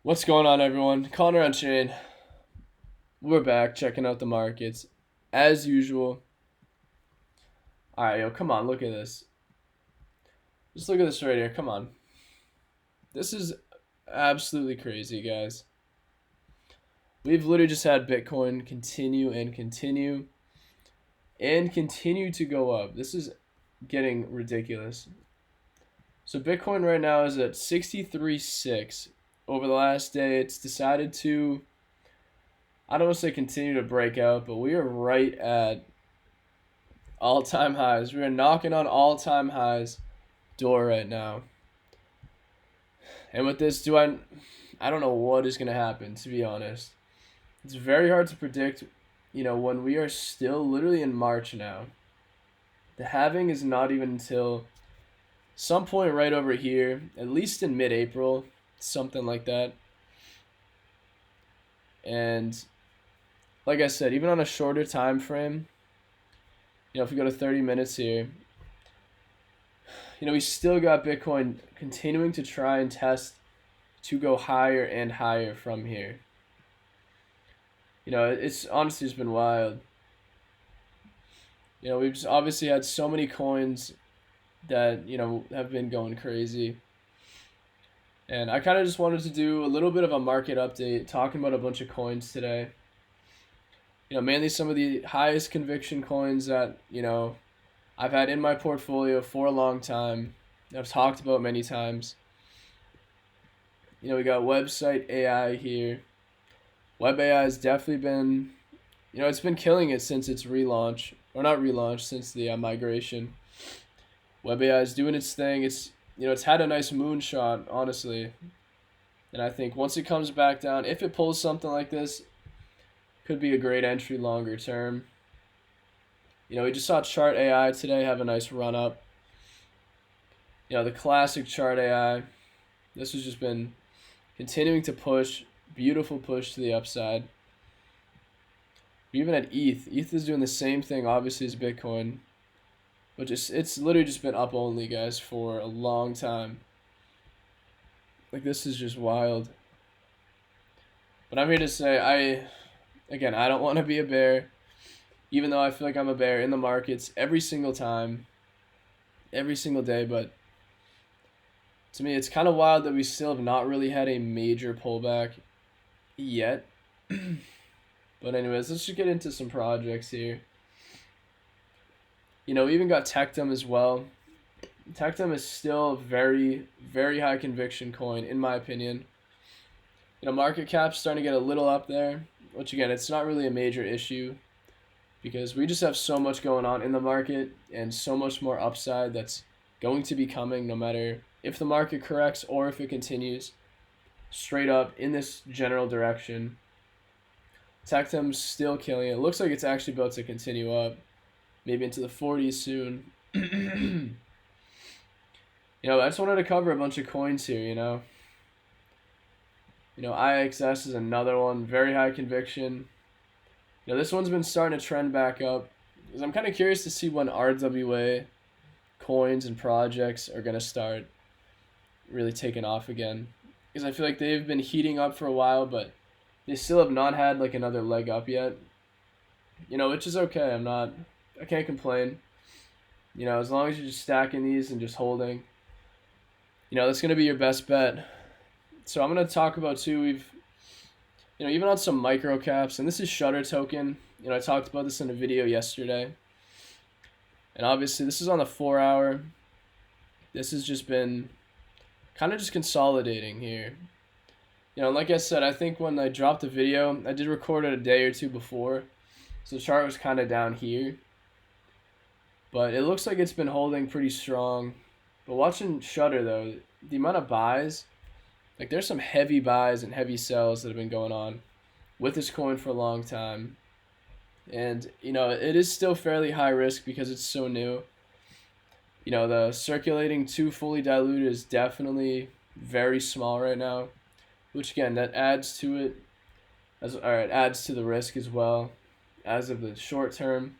What's going on, everyone? Connor Unchained. We're back checking out the markets as usual. All right, yo, come on, look at this. Just look at this right here. Come on, this is absolutely crazy, guys. We've literally just had Bitcoin continue and continue and continue to go up. This is getting ridiculous. So Bitcoin right now is at 63.6. Over the last day, it's decided to, I don't want to say continue to break out, but we are right at all-time highs. We are knocking on all-time highs door right now. And with this, I don't know what is going to happen, to be honest. It's very hard to predict, when we are still literally in March now. The halving is not even until some point right over here, at least in mid-April, something like that. And like I said, even on a shorter time frame, if we go to 30 minutes here, we still got Bitcoin continuing to try and test to go higher and higher from here. It's honestly just been wild. We've just obviously had so many coins that, have been going crazy. And I kind of just wanted to do a little bit of a market update, talking about a bunch of coins today. Mainly some of the highest conviction coins that, I've had in my portfolio for a long time. I've talked about many times. We got website AI here. Web AI has definitely been, it's been killing it since its relaunch, or not relaunch, since the migration. Web AI is doing its thing. It's had a nice moonshot, honestly. And I think once it comes back down, if it pulls something like this, could be a great entry longer term. We just saw Chart AI today have a nice run up. The classic Chart AI. This has just been continuing to push. Beautiful push to the upside. We even had ETH. ETH is doing the same thing, obviously, as Bitcoin. But it's literally just been up only, guys, for a long time. Like, this is just wild. But I'm here to say, I don't want to be a bear. Even though I feel like I'm a bear in the markets every single time. Every single day, but to me, it's kind of wild that we still have not really had a major pullback yet. But anyways, let's just get into some projects here. We even got Tectum as well. Tectum is still a very, very high conviction coin, in my opinion. Market cap's starting to get a little up there, which again, it's not really a major issue because we just have so much going on in the market and so much more upside that's going to be coming no matter if the market corrects or if it continues straight up in this general direction. Tectum's still killing it. It looks like it's actually about to continue up, maybe into the 40s soon. I just wanted to cover a bunch of coins here, IXS is another one, very high conviction. This one's been starting to trend back up. Because I'm kind of curious to see when RWA coins and projects are going to start really taking off again. Because I feel like they've been heating up for a while, but they still have not had like another leg up yet. Which is okay. I can't complain. As long as you're just stacking these and just holding, that's going to be your best bet. So I'm going to talk about too, we've, even on some micro caps, and this is Shutter Token. I talked about this in a video yesterday. And obviously this is on the 4 hour. This has just been kind of just consolidating here. Like I said, I think when I dropped the video, I did record it a day or two before. So the chart was kind of down here. But it looks like it's been holding pretty strong. But watching Shutter though, the amount of buys, like there's some heavy buys and heavy sells that have been going on with this coin for a long time. And, it is still fairly high risk because it's so new. The circulating to fully diluted is definitely very small right now, which again, that adds to it, it adds to the risk as well as of the short term.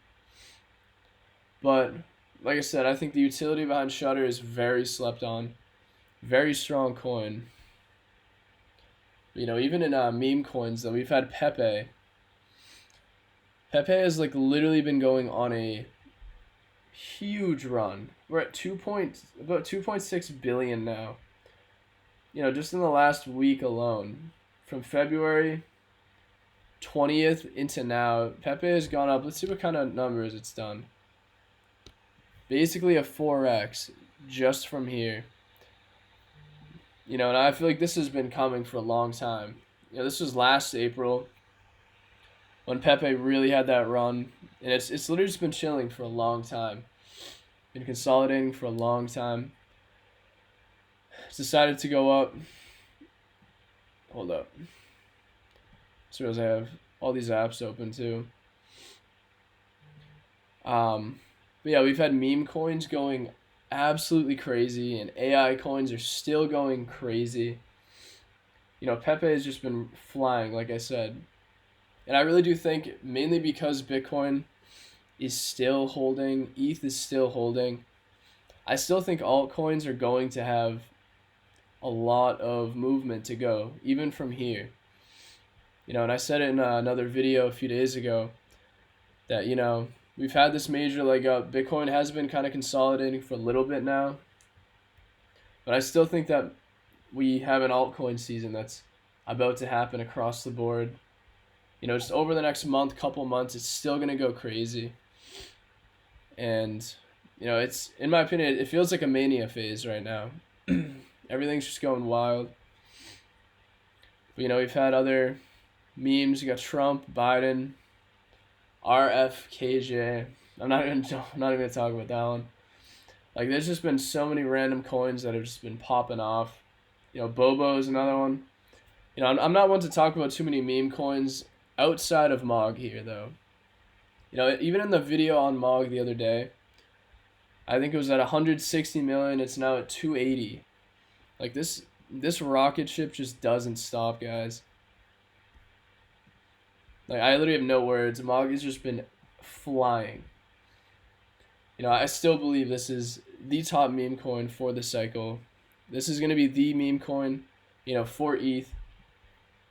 But like I said, I think the utility behind Shutter is very slept on. Very strong coin. Even in meme coins though, we've had Pepe. Pepe has like literally been going on a huge run. We're at about 2.6 billion now. Just in the last week alone, from February 20th into now, Pepe has gone up. Let's see what kind of numbers it's done. Basically a 4x just from here. And I feel like this has been coming for a long time. This was last April when Pepe really had that run, and it's literally just been chilling for a long time. Been consolidating for a long time. It's decided to go up. Hold up. Suppose I have all these apps open too. But yeah, we've had meme coins going absolutely crazy, and AI coins are still going crazy. Pepe has just been flying, like I said. And I really do think, mainly because Bitcoin is still holding, ETH is still holding, I still think altcoins are going to have a lot of movement to go, even from here. And I said it in another video a few days ago that, we've had this major leg up. Bitcoin has been kind of consolidating for a little bit now. But I still think that we have an altcoin season that's about to happen across the board. Just over the next couple months, it's still going to go crazy. And, it's, in my opinion, it feels like a mania phase right now. Everything's just going wild. But, we've had other memes. You got Trump, Biden, RFKJ. I'm not even gonna talk about that one. Like, there's just been so many random coins that have just been popping off. Bobo is another one. I'm not one to talk about too many meme coins outside of MOG here, though. Even in the video on MOG the other day, I think it was at 160 million. It's now at 280. Like, this rocket ship just doesn't stop, guys. Like, I literally have no words. MOG has just been flying. I still believe this is the top meme coin for the cycle. This is going to be the meme coin, for ETH.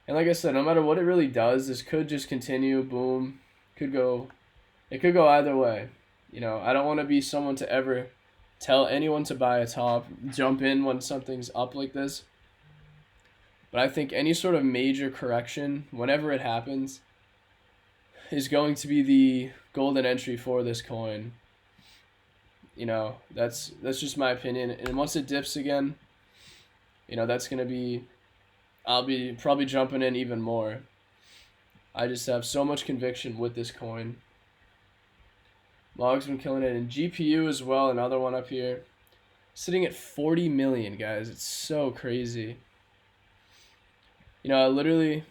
And like I said, no matter what it really does, this could just continue, boom. It could go either way. I don't want to be someone to ever tell anyone to buy a top, jump in when something's up like this. But I think any sort of major correction, whenever it happens, is going to be the golden entry for this coin. That's just my opinion. And once it dips again, that's going to be, I'll be probably jumping in even more. I just have so much conviction with this coin. Mog's been killing it. And GPU as well, another one up here. Sitting at 40 million, guys. It's so crazy. I literally,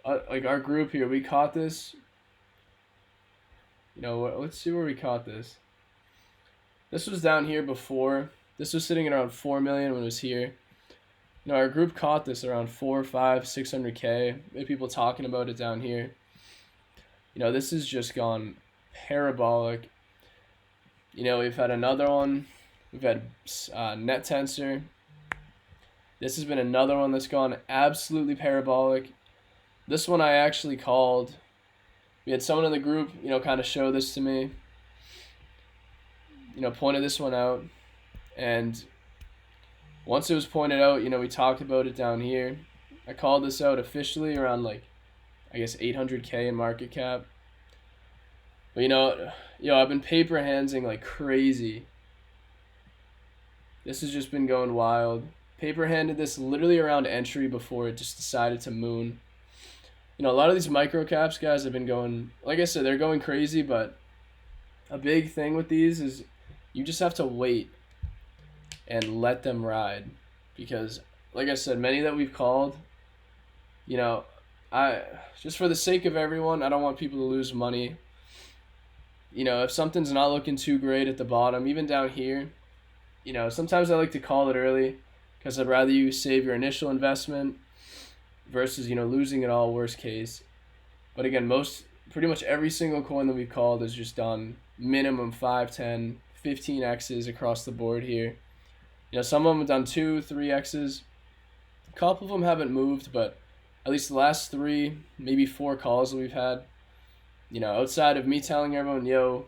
like our group here, we caught this. Let's see where we caught this. This was down here before. This was sitting at around 4 million when it was here. Our group caught this around 4, 5, 600K. We had people talking about it down here. This has just gone parabolic. We've had another one. We've had Net Tensor. This has been another one that's gone absolutely parabolic. This one I actually called. We had someone in the group, kind of show this to me. Pointed this one out. And once it was pointed out, we talked about it down here. I called this out officially around, like, I guess 800K in market cap. But, I've been paper handsing like crazy. This has just been going wild. Paper handed this literally around entry before it just decided to moon. A lot of these micro caps, guys, have been going, like I said, they're going crazy, but a big thing with these is you just have to wait and let them ride. Because, like I said, many that we've called, I just for the sake of everyone, I don't want people to lose money. If something's not looking too great at the bottom, even down here, sometimes I like to call it early because I'd rather you save your initial investment versus, losing it all, worst case. But again, pretty much every single coin that we've called has just done minimum 5, 10, 15 X's across the board here. Some of them have done 2, 3 X's. A couple of them haven't moved, but at least the last 3, maybe 4 calls that we've had, outside of me telling everyone, yo,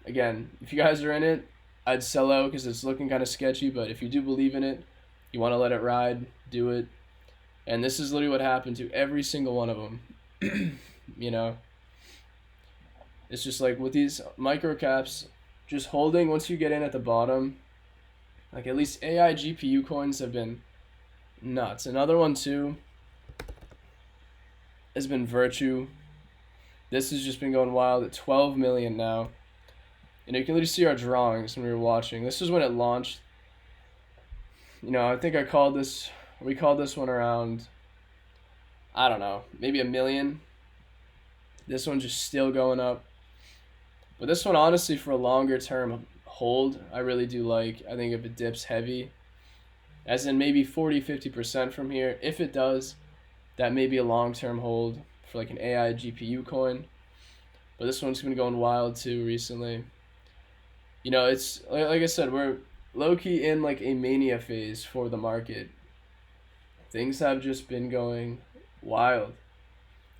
again, if you guys are in it, I'd sell out because it's looking kind of sketchy. But if you do believe in it, you want to let it ride, do it. And this is literally what happened to every single one of them. you know, it's just like with these micro caps, just holding once you get in at the bottom. Like at least AI GPU coins have been nuts. Another one too has been Virtue. This has just been going wild at 12 million now. And you can literally see our drawings when we were watching. This is when it launched. I think we called this one around, I don't know, maybe 1 million. This one's just still going up. But this one, honestly, for a longer term hold, I really do like. I think if it dips heavy, as in maybe 40-50% from here, if it does, that may be a long-term hold for like an AI GPU coin. But this one's been going wild too recently. It's like I said, we're low-key in like a mania phase for the market. Things have just been going wild.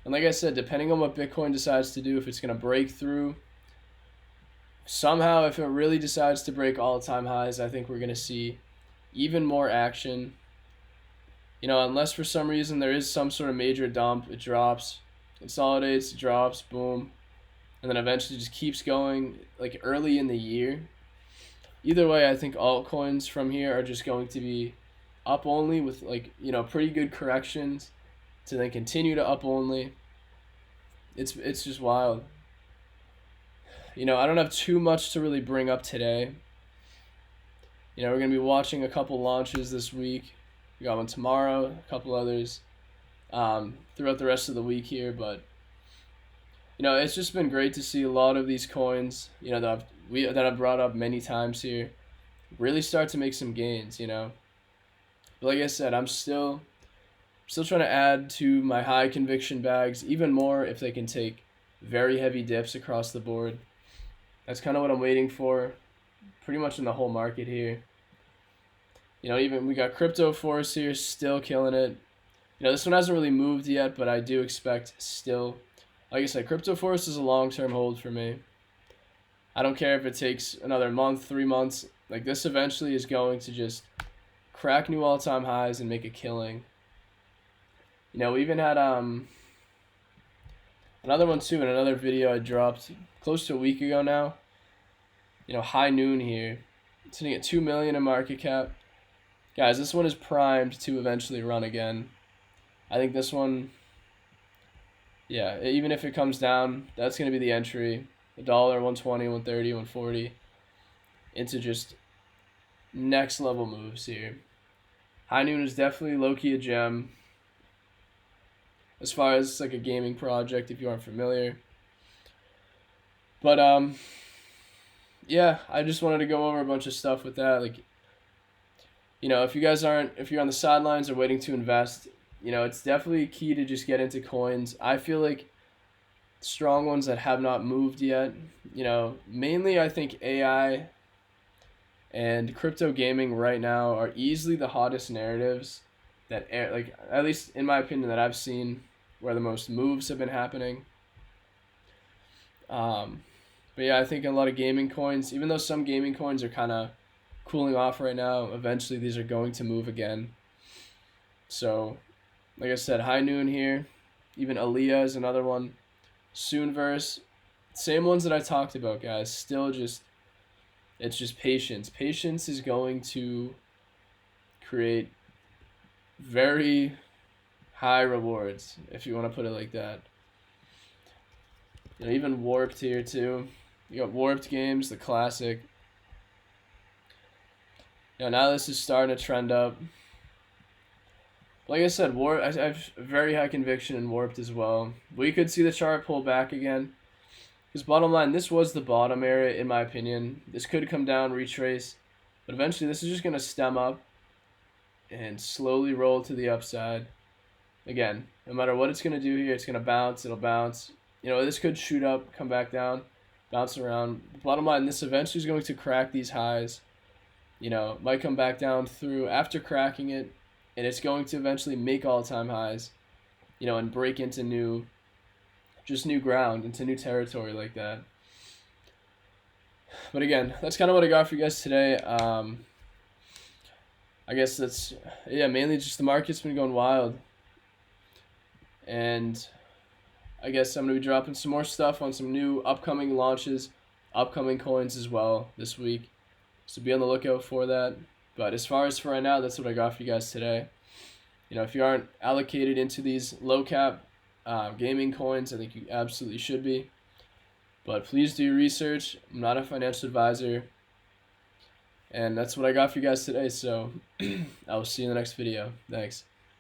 And like I said, depending on what Bitcoin decides to do, if it's going to break through, somehow if it really decides to break all-time highs, I think we're going to see even more action. Unless for some reason there is some sort of major dump, it drops, consolidates, drops, boom, and then eventually just keeps going like early in the year. Either way, I think altcoins from here are just going to be up only with pretty good corrections to then continue to up only. It's just wild. I don't have too much to really bring up today. We're going to be watching a couple launches this week. We got one tomorrow, a couple others throughout the rest of the week here. But, it's just been great to see a lot of these coins, that I've brought up many times here, really start to make some gains, But like I said, I'm still trying to add to my high conviction bags, even more if they can take very heavy dips across the board. That's kind of what I'm waiting for pretty much in the whole market here. Even we got Crypto Force here still killing it. This one hasn't really moved yet, but I do expect still. Like I said, Crypto Force is a long-term hold for me. I don't care if it takes another month, 3 months. Like this eventually is going to just crack new all-time highs and make a killing. We even had another one too in another video I dropped close to a week ago now. High Noon here. It's sitting at 2 million in market cap. Guys, this one is primed to eventually run again. I think this one, yeah, even if it comes down, that's going to be the entry. $1, 120, 130, 140 into just next level moves here. High Noon is definitely low-key a gem as far as like a gaming project if you aren't familiar. But yeah, I just wanted to go over a bunch of stuff with that. Like, if you're on the sidelines or waiting to invest, it's definitely key to just get into coins. I feel like strong ones that have not moved yet, mainly I think AI and crypto gaming right now are easily the hottest narratives that, like, at least in my opinion, that I've seen where the most moves have been happening. But yeah, I think a lot of gaming coins, even though some gaming coins are kind of cooling off right now, eventually these are going to move again. So, like I said, High Noon here, even Aaliyah is another one. Soonverse, same ones that I talked about, guys. Still it's just patience. Patience is going to create very high rewards, if you want to put it like that. Even Warped here too. You got Warped Games, the classic. Now this is starting to trend up. Like I said, I have very high conviction in Warped as well. We could see the chart pull back again. Because bottom line, this was the bottom area in my opinion. This could come down, retrace. But eventually this is just going to stem up and slowly roll to the upside. Again, no matter what it's going to do here, it's going to bounce. It'll bounce. This could shoot up, come back down, bounce around. Bottom line, this eventually is going to crack these highs. Might come back down through after cracking it, and it's going to eventually make all-time highs. and break into new ground, into new territory like that. But again, that's kind of what I got for you guys today. I guess that's, yeah, mainly just the market's been going wild, and I guess I'm gonna be dropping some more stuff on some new upcoming launches, upcoming coins as well this week. So be on the lookout for that. But as far as for right now, that's what I got for you guys today. If you aren't allocated into these low cap gaming coins, I think you absolutely should be. But please do your research. I'm not a financial advisor. And that's what I got for you guys today. So I will see you in the next video. Thanks.